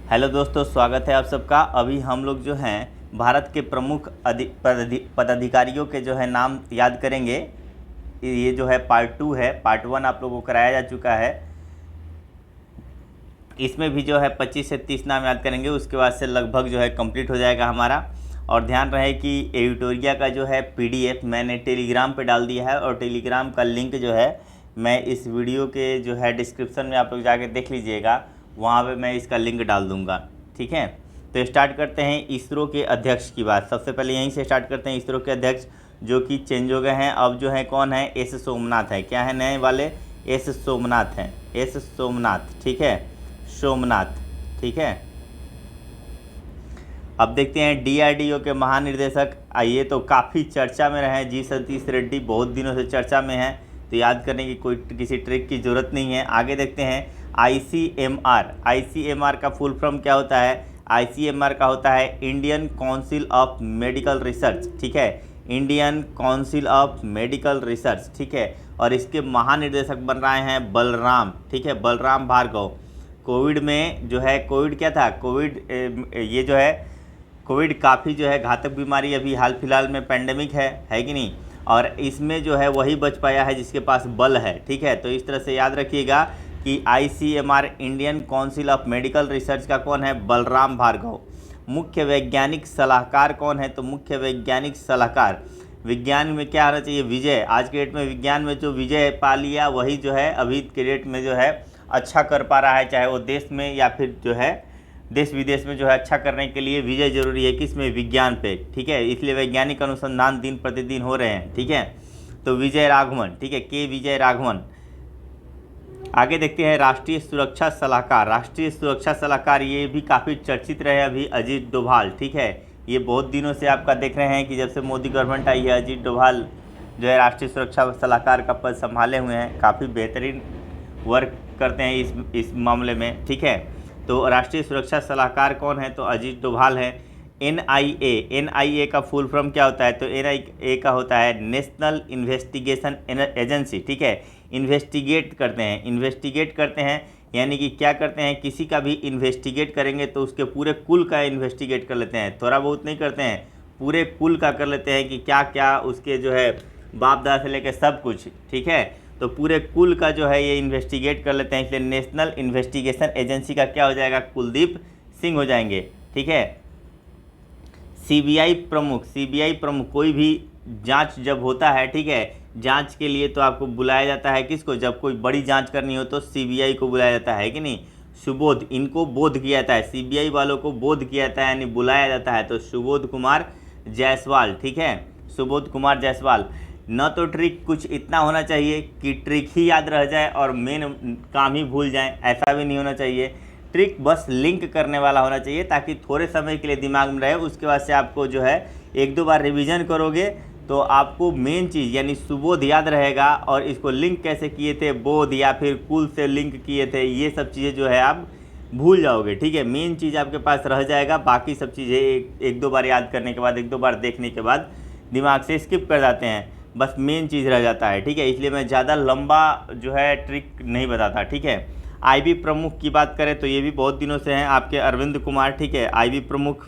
Hello दोस्तों, स्वागत है आप सबका। अभी हम लोग जो हैं भारत के प्रमुख पदाधिकारियों के जो है नाम याद करेंगे। ये जो है पार्ट 2 है। पार्ट 1 आप लोगों को कराया जा चुका है। इसमें भी जो है 25 से 30 नाम याद करेंगे, उसके बाद से लगभग जो है कंप्लीट हो जाएगा हमारा। और ध्यान रहे कि एडिटोरिया का जो है पीडीएफ मैंने टेलीग्राम पे डाल दिया है, और टेलीग्राम का लिंक जो है मैं इस वीडियो के जो है डिस्क्रिप्शन में आप लोग जाके देख लीजिएगा, वहाँ पे मैं इसका लिंक डाल दूँगा। ठीक है, तो स्टार्ट करते हैं इसरो के अध्यक्ष की बात। सबसे पहले यहीं से स्टार्ट करते हैं। इसरो के अध्यक्ष जो कि चेंज हो गए हैं, अब जो है कौन है? एस सोमनाथ है। क्या है नए वाले? एस सोमनाथ हैं। एस सोमनाथ, ठीक है, सोमनाथ, ठीक है। अब देखते हैं डीआरडीओ के महानिर्देशक। आइए, तो काफ़ी चर्चा में रहे जी सतीश रेड्डी, बहुत दिनों से चर्चा में हैं, तो याद करने की कोई किसी ट्रिक की ज़रूरत नहीं है। आगे देखते हैं आईसीएमआर। आईसीएमआर का फुल फॉर्म क्या होता है? आईसीएमआर का होता है Indian council of medical research, ठीक है, Indian council of medical research, ठीक है। और इसके महानिर्देशक बन रहे हैं बलराम, ठीक है, बलराम भार्गव। कोविड में जो है, कोविड क्या था? कोविड ये जो है कोविड काफ़ी जो है घातक बीमारी, अभी हाल फिलहाल में पेंडेमिक है कि नहीं, और इसमें जो है वही बच पाया है जिसके पास बल है, ठीक है। तो इस तरह से याद रखिएगा कि ICMR Indian council of medical research का कौन है? बलराम भार्गव। मुख्य वैज्ञानिक सलाहकार कौन है? तो मुख्य वैज्ञानिक सलाहकार, विज्ञान में क्या आना चाहिए? विजय। आज के डेट में विज्ञान में जो विजय पा लिया वही जो है अभी के डेट में जो है अच्छा कर पा रहा है, चाहे वो देश में या फिर जो है देश विदेश में जो है अच्छा करने के लिए विजय जरूरी है। किस में? विज्ञान पे, ठीक है। इसलिए वैज्ञानिक अनुसंधान दिन प्रतिदिन हो रहे हैं, ठीक है। तो विजय राघवन, ठीक है, के विजय राघवन। आगे देखते हैं राष्ट्रीय सुरक्षा सलाहकार। राष्ट्रीय सुरक्षा सलाहकार ये भी काफ़ी चर्चित रहे अभी, अजीत डोभाल, ठीक है। ये बहुत दिनों से आपका देख रहे हैं कि जब से मोदी गवर्नमेंट आई है, अजीत डोभाल जो है राष्ट्रीय सुरक्षा सलाहकार का पद संभाले हुए हैं। काफ़ी बेहतरीन वर्क करते हैं इस मामले में, ठीक है। तो राष्ट्रीय सुरक्षा सलाहकार कौन है? तो अजीत डोभाल है। एनआईए, एनआईए का फुल फॉर्म क्या होता है? तो एनआईए का होता है नेशनल इन्वेस्टिगेशन एजेंसी, ठीक है। इन्वेस्टिगेट करते हैं, यानी कि क्या करते हैं? किसी का भी इन्वेस्टिगेट करेंगे तो उसके पूरे कुल का इन्वेस्टिगेट कर लेते हैं, थोड़ा बहुत नहीं करते हैं, पूरे कुल का कर लेते हैं कि क्या क्या उसके जो है बाप दादा से लेकर सब कुछ, ठीक है। तो पूरे कुल का जो है ये इन्वेस्टिगेट कर लेते हैं, इसलिए नेशनल इन्वेस्टिगेशन एजेंसी का क्या हो जाएगा? कुलदीप सिंह हो जाएंगे, ठीक है। सीबीआई प्रमुख, सीबीआई प्रमुख, कोई भी जांच जब होता है, ठीक है, जांच के लिए तो आपको बुलाया जाता है किसको? जब कोई बड़ी जांच करनी हो तो सीबीआई को बुलाया जाता है कि नहीं? सुबोध, इनको बोध किया जाता है, सीबीआई वालों को बोध किया जाता है, यानी बुलाया जाता है। तो सुबोध कुमार जायसवाल, ठीक है, सुबोध कुमार जायसवाल। न तो ट्रिक कुछ इतना होना चाहिए कि ट्रिक ही याद रह जाए और मेन काम ही भूल जाए, ऐसा भी नहीं होना चाहिए। ट्रिक बस लिंक करने वाला होना चाहिए, ताकि थोड़े समय के लिए दिमाग में रहे, उसके बाद से आपको जो है एक दो बार रिवीजन करोगे तो आपको मेन चीज़ यानी सुबोध याद रहेगा, और इसको लिंक कैसे किए थे, बोध या फिर कुल से लिंक किए थे, ये सब चीज़ें जो है आप भूल जाओगे, ठीक है। मेन चीज़ आपके पास रह जाएगा, बाकी सब चीज़ें एक दो बार याद करने के बाद, एक दो बार देखने के बाद दिमाग से स्किप कर जाते हैं, बस मेन चीज़ रह जाता है, ठीक है। इसलिए मैं ज़्यादा लंबा जो है ट्रिक नहीं बताता, ठीक है। आईबी प्रमुख की बात करें तो ये भी बहुत दिनों से हैं आपके अरविंद कुमार, ठीक है, आईबी प्रमुख।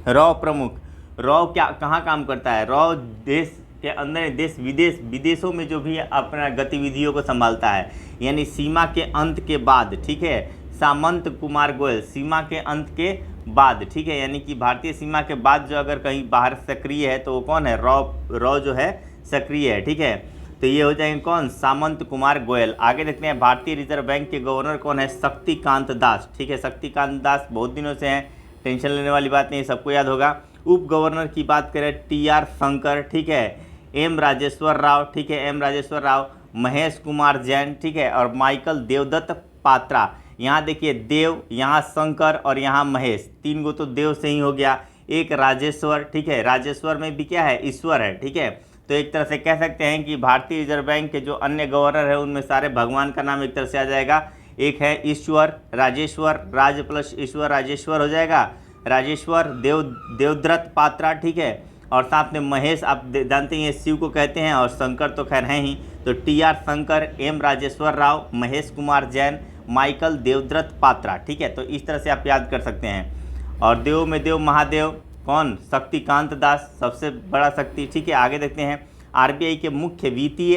रॉ प्रमुख, रॉ क्या कहाँ काम करता है? रॉ देश के अंदर, देश विदेशों में जो भी अपना गतिविधियों को संभालता है, यानी सीमा के अंत के बाद, ठीक है। सामंत कुमार गोयल, सीमा के अंत के बाद, ठीक है, यानी कि भारतीय सीमा के बाद जो अगर कहीं बाहर सक्रिय है तो वो कौन है? रॉ जो है सक्रिय है, ठीक है। तो ये हो जाएंगे कौन? सामंत कुमार गोयल। आगे देखते हैं भारतीय रिजर्व बैंक के गवर्नर कौन है? शक्तिकांत दास, ठीक है, शक्तिकांत दास बहुत दिनों से हैं, टेंशन लेने वाली बात नहीं, सबको याद होगा। उप गवर्नर की बात करें टीआर शंकर, ठीक है, एम राजेश्वर राव, ठीक है, एम राजेश्वर राव, महेश कुमार जैन, ठीक है, और माइकल देवदत्त पात्रा। यहाँ देखिए देव, यहाँ शंकर और यहाँ महेश, तीन गो तो देव से ही हो गया, एक राजेश्वर, ठीक है, राजेश्वर में भी क्या है? ईश्वर है, ठीक है। तो एक तरह से कह सकते हैं कि भारतीय रिजर्व बैंक के जो अन्य गवर्नर है उनमें सारे भगवान का नाम एक तरह से आ जाएगा। एक है ईश्वर, राजेश्वर, राज प्लस ईश्वर, राजेश्वर हो जाएगा, राजेश्वर देवदत्त पात्रा, ठीक है। और साथ में महेश, आप जानते हैं शिव को कहते हैं, और शंकर तो खैर हैं ही, तो TR Shankar, M Rajeshwar Rao, Mahesh Kumar Jain, Michael Debabrata Patra, ठीक है। तो इस तरह से आप याद कर सकते हैं। और देव में देव महादेव कौन, शक्तिकांत दास, सबसे बड़ा शक्ति, ठीक है। आगे देखते हैं आरबीआई के मुख्य वित्तीय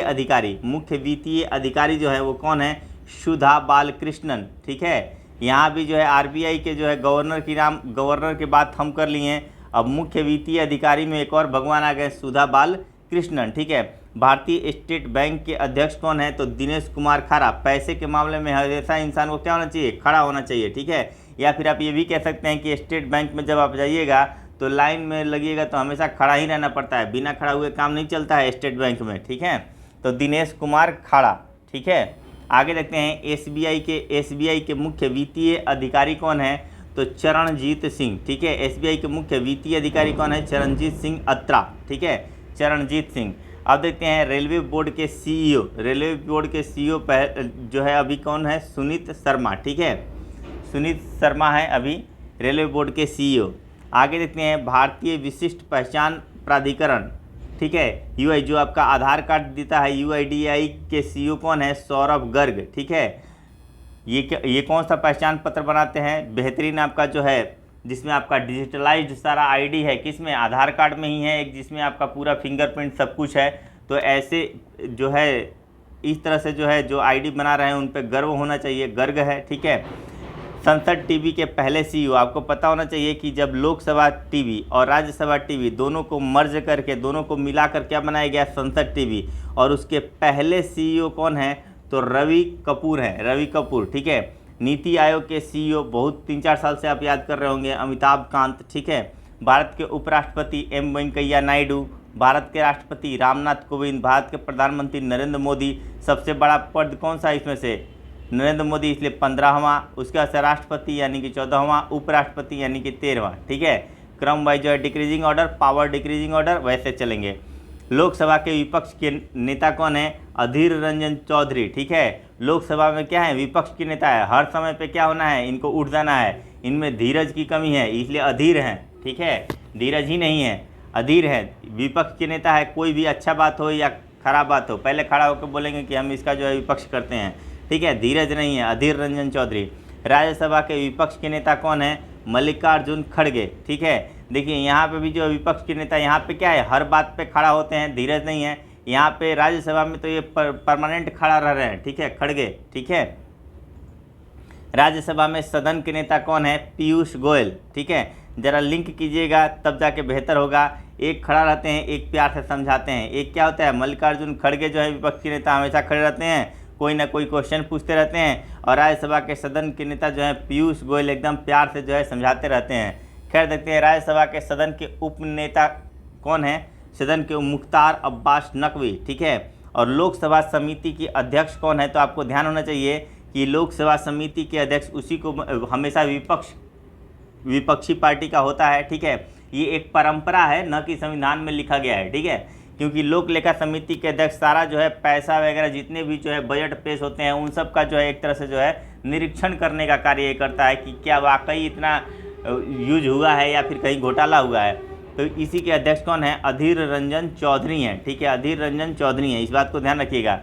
अधिकारी जो है वो कौन है, सुधा बालकृष्णन, ठीक है। यहाँ भी जो है आरबीआई के जो है गवर्नर की बात हम कर लिए हैं। अब मुख्य वित्तीय अधिकारी में एक और भगवान आ गए, सुधा बालकृष्णन, ठीक है। भारतीय स्टेट बैंक के अध्यक्ष कौन है, तो दिनेश कुमार खारा। पैसे के मामले में हमेशा इंसान को क्या होना चाहिए, खड़ा होना चाहिए, ठीक है। या फिर आप ये भी कह सकते हैं कि स्टेट बैंक में जब आप जाइएगा तो लाइन में लगिएगा तो हमेशा खड़ा ही रहना पड़ता है, बिना खड़ा हुए काम नहीं चलता है स्टेट बैंक में, ठीक है। तो दिनेश कुमार खाड़ा, ठीक है। आगे देखते हैं एसबीआई के मुख्य वित्तीय अधिकारी कौन है, तो चरणजीत सिंह, ठीक है। एसबीआई के मुख्य वित्तीय अधिकारी कौन है, चरणजीत सिंह अत्रा, ठीक है, चरणजीत सिंह। अब देखते हैं रेलवे बोर्ड के सीईओ जो है अभी कौन है, सुनीत शर्मा, ठीक है। सुनीत शर्मा है अभी रेलवे बोर्ड के सीईओ। आगे देखते हैं भारतीय विशिष्ट पहचान प्राधिकरण, ठीक है, यूआई, जो आपका आधार कार्ड देता है, यूआईडीआई के सीईओ कौन है, सौरभ गर्ग, ठीक है। ये कौन सा पहचान पत्र बनाते हैं, बेहतरीन आपका जो है जिसमें आपका डिजिटलाइज्ड सारा आईडी है, किसमें, आधार कार्ड में ही है एक, जिसमें आपका पूरा फिंगरप्रिंट सब कुछ है। तो ऐसे जो है इस तरह से जो है जो आईडी बना रहे हैं उन पे गर्व होना चाहिए, गर्ग है, ठीक है। संसद टीवी के पहले सीईओ, आपको पता होना चाहिए कि जब लोकसभा टीवी और राज्यसभा टीवी दोनों को मर्ज करके, दोनों को मिलाकर क्या बनाया गया, संसद टीवी। और उसके पहले सीईओ कौन है, तो रवि कपूर है, रवि कपूर, ठीक है। नीति आयोग के सीईओ बहुत 3-4 साल से आप याद कर रहे होंगे, अमिताभ कांत, ठीक है। भारत के उपराष्ट्रपति एम वेंकैया नायडू, भारत के राष्ट्रपति रामनाथ कोविंद, भारत के प्रधानमंत्री नरेंद्र मोदी। सबसे बड़ा पद कौन सा है इसमें से, नरेंद्र मोदी, इसलिए 15वां। उसके बाद से राष्ट्रपति यानी कि 14वां, उपराष्ट्रपति यानी कि 13वां, ठीक है। क्रम वाइज जो है decreasing order, power decreasing order वैसे चलेंगे। लोकसभा के विपक्ष के नेता कौन है, अधीर रंजन चौधरी, ठीक है। लोकसभा में क्या है, विपक्ष के नेता है, हर समय पे क्या होना है, इनको उठ जाना है, इनमें धीरज की कमी है, इसलिए अधीर हैं, ठीक है। धीरज ही नहीं है, अधीर है। विपक्ष के नेता है, कोई भी अच्छा बात हो या खराब बात हो पहले खड़ा होकर बोलेंगे कि हम इसका जो है विपक्ष करते हैं, ठीक है। धीरज नहीं है, अधीर रंजन चौधरी। राज्यसभा के विपक्ष के नेता कौन है, मल्लिकार्जुन खड़गे, ठीक है। देखिए यहाँ पे भी जो विपक्ष के नेता, यहाँ पे क्या है, हर बात पे खड़ा होते हैं, धीरज नहीं है। यहाँ पे राज्यसभा में तो ये परमानेंट खड़ा रह रहे हैं, ठीक है, खड़गे, ठीक है। राज्यसभा में सदन के नेता कौन है, पीयूष गोयल, ठीक है। जरा लिंक कीजिएगा तब जाके बेहतर होगा। एक खड़ा रहते हैं, एक प्यार से समझाते हैं। एक क्या होता है, मल्लिकार्जुन खड़गे जो है विपक्ष के नेता हमेशा खड़े रहते हैं, कोई ना कोई क्वेश्चन पूछते रहते हैं। और राज्यसभा के सदन के नेता जो है पीयूष गोयल एकदम प्यार से जो है समझाते रहते हैं। खैर देखते हैं राज्यसभा के सदन के उप नेता कौन है, सदन के मुख्तार अब्बास नकवी, ठीक है। और लोकसभा समिति की अध्यक्ष कौन है, तो आपको ध्यान होना चाहिए कि लोकसभा समिति के अध्यक्ष उसी को हमेशा विपक्षी पार्टी का होता है, ठीक है। ये एक परंपरा है, न कि संविधान में लिखा गया है, ठीक है। क्योंकि लोक लेखा समिति के अध्यक्ष सारा जो है पैसा वगैरह जितने भी जो है बजट पेश होते हैं उन सब का जो है एक तरह से जो है निरीक्षण करने का कार्य ये करता है कि क्या वाकई इतना यूज हुआ है या फिर कहीं घोटाला हुआ है। तो इसी के अध्यक्ष कौन है, अधीर रंजन चौधरी हैं, ठीक है, अधीर रंजन चौधरी हैं, इस बात को ध्यान रखिएगा।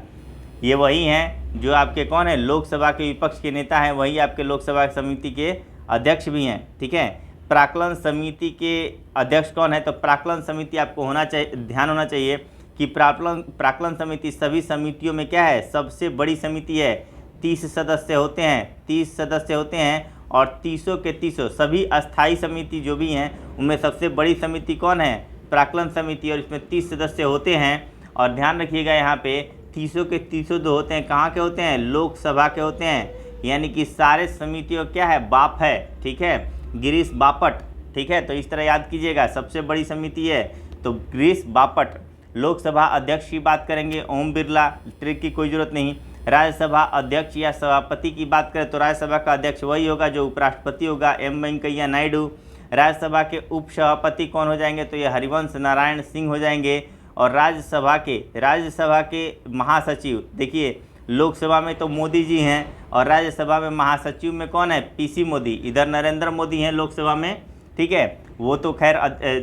ये वही हैं जो आपके कौन है, लोकसभा के विपक्ष के नेता हैं, वही आपके लोकसभा समिति के अध्यक्ष भी हैं, ठीक है। प्राक्कलन समिति के अध्यक्ष कौन है, तो प्राक्कलन समिति आपको होना चाहिए, ध्यान होना चाहिए कि प्राक्कलन समिति सभी समितियों में क्या है, सबसे बड़ी समिति है। 30 सदस्य होते हैं, 30 सदस्य होते हैं और 30 के 30 सभी अस्थाई समिति जो भी हैं उनमें सबसे बड़ी समिति कौन है, प्राक्कलन समिति, और इसमें 30 सदस्य होते हैं। और ध्यान रखिएगा यहाँ पे 30 के 30 जो होते हैं कहाँ के होते हैं, लोकसभा के होते हैं, यानी कि सारे समितियों क्या है, बाप है, ठीक है, गिरीश बापट, ठीक है। तो इस तरह याद कीजिएगा, सबसे बड़ी समिति है तो गिरीश बापट। लोकसभा अध्यक्ष की बात करेंगे, ओम बिरला, ट्रिक की कोई ज़रूरत नहीं। राज्यसभा अध्यक्ष या सभापति की बात करें तो राज्यसभा का अध्यक्ष वही होगा जो उपराष्ट्रपति होगा, एम वेंकैया नायडू। राज्यसभा के उप सभापति कौन हो जाएंगे, तो ये हरिवंश नारायण सिंह हो जाएंगे। और राज्यसभा के महासचिव, देखिए लोकसभा में तो मोदी जी हैं और राज्यसभा में महासचिव में कौन है, पीसी मोदी। इधर नरेंद्र मोदी हैं लोकसभा में, ठीक है, वो तो खैर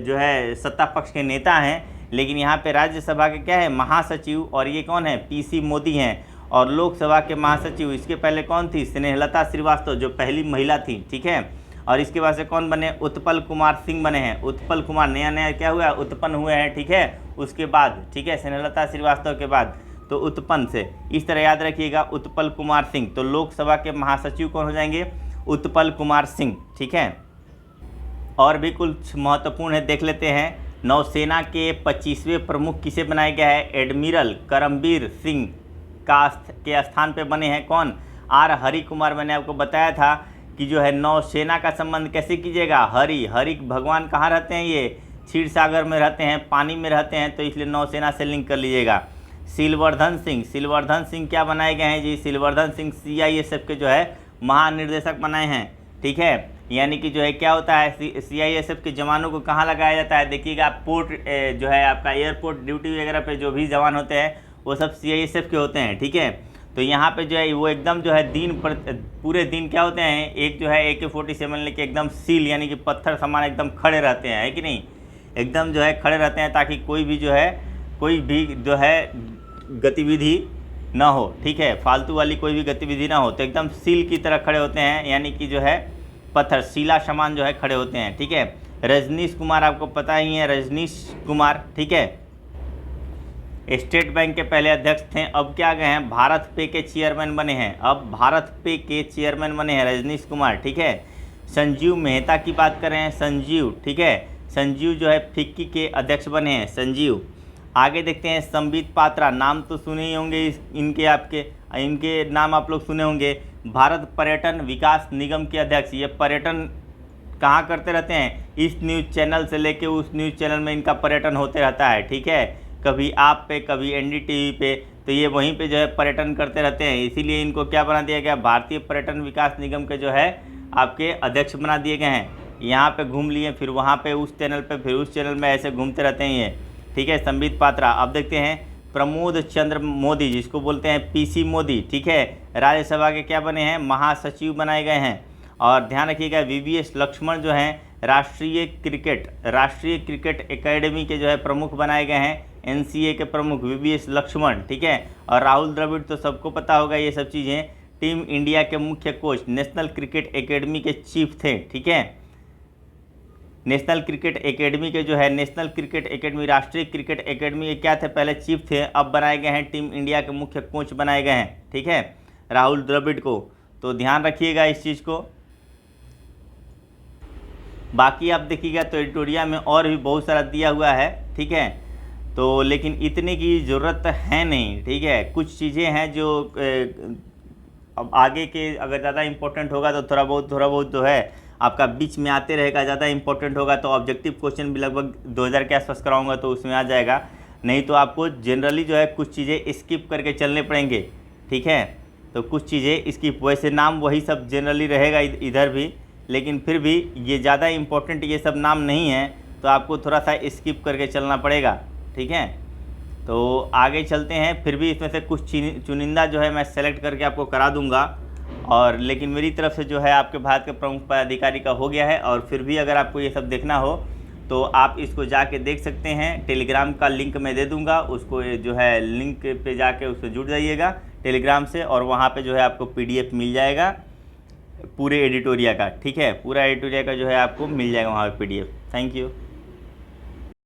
जो है सत्ता पक्ष के नेता हैं, लेकिन यहाँ पे राज्यसभा के क्या है, महासचिव, और ये कौन है, पीसी मोदी हैं। और लोकसभा के महासचिव इसके पहले कौन थी? स्नेहलता श्रीवास्तव, जो पहली महिला थी, ठीक है। और इसके बाद से कौन बने? उत्पल कुमार सिंह बने हैं। उत्पल कुमार नया नया क्या हुआ? उत्पन्न हुए हैं, ठीक है, उसके बाद, ठीक है, स्नेहलता श्रीवास्तव के बाद, तो उत्पन्न से, इस तरह याद रखिएगा, उत्पल कुमार सिंह। तो लोकसभा के महासचिव कौन हो जाएंगे? उत्पल कुमार सिंह, ठीक है। और भी कुछ महत्वपूर्ण है, देख लेते हैं। नौसेना के 25वें प्रमुख किसे बनाया गया है? एडमिरल करमबीर सिंह के स्थान पे बने हैं कौन? आर हरि कुमार। मैंने आपको बताया था कि जो है नौसेना का संबंध कैसे कीजिएगा? हरि भगवान कहाँ रहते हैं? ये क्षीर सागर में रहते हैं, पानी में रहते हैं, तो इसलिए नौसेना से लिंक कर लीजिएगा। सिलवर्धन सिंह क्या बनाए गए हैं जी? सिलवर्धन सिंह CISF के जो है महानिर्देशक बनाए हैं, ठीक है। यानी कि जो है क्या होता है, CISF के जवानों को कहाँ लगाया जाता है? देखिएगा, पोर्ट जो है आपका एयरपोर्ट ड्यूटी वगैरह पे जो भी जवान होते हैं वो सब CISF के होते हैं, ठीक है। तो यहाँ पे जो है वो एकदम जो है पूरे दिन क्या होते हैं, एक जो है AK-47 लेके एकदम सील यानी कि पत्थर समान एकदम खड़े रहते हैं, है कि नहीं? एकदम जो है खड़े रहते हैं ताकि कोई भी जो है गतिविधि ना हो, ठीक है, फालतू वाली कोई भी गतिविधि ना हो। तो एकदम सील की तरह खड़े होते हैं, यानी कि जो है पत्थर शिला समान जो है खड़े होते हैं, ठीक है। रजनीश कुमार आपको पता ही है, रजनीश कुमार, ठीक है, स्टेट बैंक के पहले अध्यक्ष थे, अब क्या गए हैं? भारत पे के चेयरमैन बने हैं, अब भारत पे के चेयरमैन बने हैं रजनीश कुमार, ठीक है। संजीव मेहता की बात कर रहे हैं, संजीव, ठीक है, संजीव जो है फिक्की के अध्यक्ष बने हैं, संजीव। आगे देखते हैं, संबित पात्रा, नाम तो सुने ही होंगे इनके नाम आप लोग सुने होंगे। भारत पर्यटन विकास निगम के अध्यक्ष, ये पर्यटन कहाँ करते रहते हैं? इस न्यूज़ चैनल से लेके उस न्यूज़ चैनल में इनका पर्यटन होते रहता है, ठीक है, कभी आप पे कभी NDTV पे, तो ये वहीं पे जो है पर्यटन करते रहते हैं, इसीलिए इनको क्या बना दिया गया? भारतीय पर्यटन विकास निगम के जो है आपके अध्यक्ष बना दिए गए हैं। यहाँ पे घूम लिए, फिर वहाँ पे उस चैनल पे, फिर उस चैनल में, ऐसे घूमते रहते हैं ये, ठीक है, संबित पात्रा। अब देखते हैं प्रमोद चंद्र मोदी, जिसको बोलते हैं PC मोदी, ठीक है, राज्यसभा के क्या बने हैं? महासचिव बनाए गए हैं। और ध्यान रखिएगा, VVS लक्ष्मण जो हैं राष्ट्रीय क्रिकेट एकेडमी के जो है प्रमुख बनाए गए हैं, NCA के प्रमुख VVS लक्ष्मण, ठीक है। और राहुल द्रविड़ तो सबको पता होगा ये सब चीज़ें, टीम इंडिया के मुख्य कोच, नेशनल क्रिकेट एकेडमी के चीफ थे, ठीक है। नेशनल क्रिकेट एकेडमी के जो है राष्ट्रीय क्रिकेट एकेडमी के क्या थे? पहले चीफ थे, अब बनाए गए हैं टीम इंडिया के मुख्य कोच बनाए गए हैं, ठीक है, राहुल द्रविड़ को। तो ध्यान रखिएगा इस चीज़ को। बाकी आप देखिएगा तो एडिटोरिया में और भी बहुत सारा दिया हुआ है, ठीक है, तो लेकिन इतने की ज़रूरत है नहीं, ठीक है। कुछ चीज़ें हैं जो अब आगे के अगर ज़्यादा इम्पोर्टेंट होगा तो थोड़ा बहुत जो है आपका बीच में आते रहेगा, ज़्यादा इंपॉर्टेंट होगा तो ऑब्जेक्टिव क्वेश्चन भी लगभग 2000 के आसपास कराऊंगा तो उसमें आ जाएगा, नहीं तो आपको जनरली जो है कुछ चीज़ें स्किप करके चलने पड़ेंगे, ठीक है। तो कुछ चीज़ें स्किप, वैसे नाम वही सब जनरली रहेगा इधर भी, लेकिन फिर भी ये ज़्यादा इम्पोर्टेंट ये सब नाम नहीं है, तो आपको थोड़ा सा स्किप करके चलना पड़ेगा, ठीक है। तो आगे चलते हैं, फिर भी इसमें से कुछ चुनिंदा जो है मैं सेलेक्ट करके आपको करा दूंगा, और लेकिन मेरी तरफ से जो है आपके भारत के प्रमुख पदाधिकारी का हो गया है। और फिर भी अगर आपको ये सब देखना हो तो आप इसको जाके देख सकते हैं, टेलीग्राम का लिंक मैं दे दूंगा, उसको जो है लिंक पे जाके उससे जुड़ जाइएगा टेलीग्राम से, और वहाँ पे जो है आपको PDF मिल जाएगा पूरे एडिटोरिया का, ठीक है, पूरा एडिटोरिया का जो है आपको मिल जाएगा वहाँ पे PDF। Thank you.